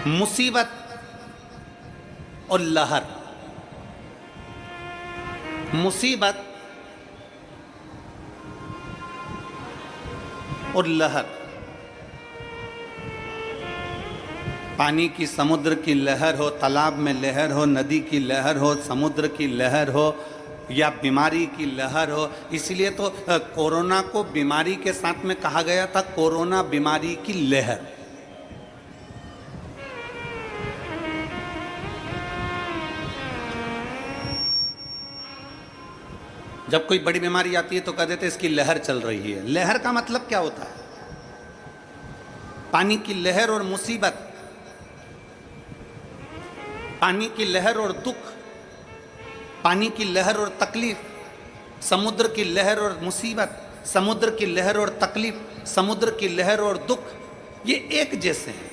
मुसीबत और लहर। मुसीबत और लहर, पानी की समुद्र की लहर हो, तालाब में लहर हो, नदी की लहर हो, समुद्र की लहर हो या बीमारी की लहर हो। इसलिए तो कोरोना को बीमारी के साथ में कहा गया था, कोरोना बीमारी की लहर। जब कोई बड़ी बीमारी आती है तो कह देते इसकी लहर चल रही है। लहर का मतलब क्या होता है? पानी की लहर और मुसीबत, पानी की लहर और दुख, पानी की लहर और तकलीफ, समुद्र की लहर और मुसीबत, समुद्र की लहर और तकलीफ, समुद्र की लहर और दुख, ये एक जैसे हैं।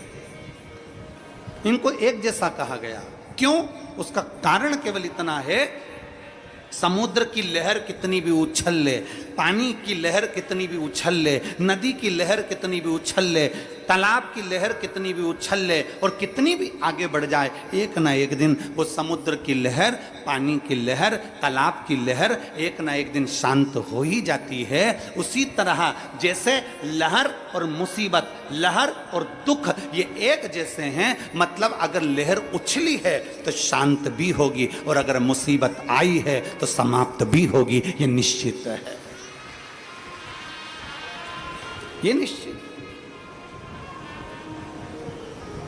इनको एक जैसा कहा गया। क्यों? उसका कारण केवल इतना है, समुद्र की लहर कितनी भी उछल ले, पानी की लहर कितनी भी उछल ले, नदी की लहर कितनी भी उछल ले, तालाब की लहर कितनी भी उछल ले और कितनी भी आगे बढ़ जाए, एक ना एक दिन वो समुद्र की लहर, पानी की लहर, तालाब की लहर एक ना एक दिन शांत हो ही जाती है। उसी तरह जैसे लहर और मुसीबत, लहर और दुख ये एक जैसे हैं। मतलब अगर लहर उछली है तो शांत भी होगी और अगर मुसीबत आई है तो समाप्त भी होगी, ये निश्चित है, ये निश्चित।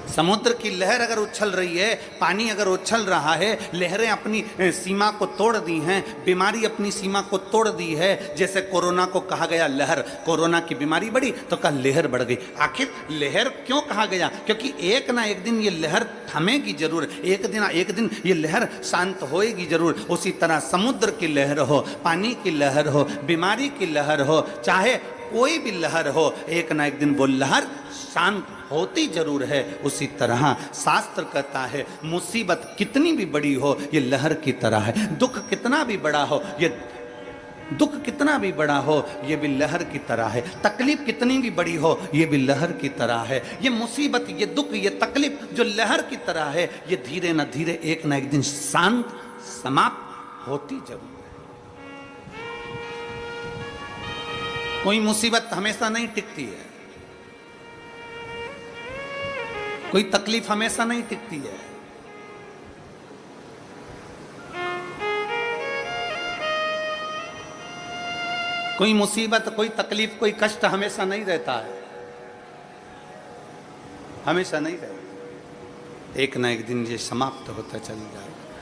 समुद्र की लहर अगर उछल रही है, पानी अगर उछल रहा है, लहरें अपनी सीमा को तोड़ दी हैं, बीमारी अपनी सीमा को तोड़ दी है। जैसे कोरोना को कहा गया लहर, कोरोना की बीमारी बढ़ी तो कहा लहर बढ़ गई। आखिर लहर क्यों कहा गया? क्योंकि एक ना एक दिन ये लहर थमेगी जरूर, एक दिन ये लहर शांत होएगी जरूर। उसी तरह समुद्र की लहर हो, पानी की लहर हो, बीमारी की लहर हो, चाहे कोई भी लहर हो, एक ना एक दिन वो लहर शांत होती जरूर है। उसी तरह शास्त्र कहता है मुसीबत कितनी भी बड़ी हो ये लहर की तरह है, दुख कितना भी बड़ा हो ये दुख कितना भी बड़ा हो ये भी लहर की तरह है, तकलीफ कितनी भी बड़ी हो ये भी लहर की तरह है। ये मुसीबत, ये दुख, ये तकलीफ जो लहर की तरह है, ये धीरे न धीरे एक ना एक दिन शांत समाप्त होती जरूर है। कोई मुसीबत हमेशा नहीं टिकती है, कोई तकलीफ हमेशा नहीं टिकती है। कोई मुसीबत, कोई तकलीफ, कोई कष्ट हमेशा नहीं रहता है, हमेशा नहीं रहता। एक ना एक दिन ये समाप्त होता चल जाएगा।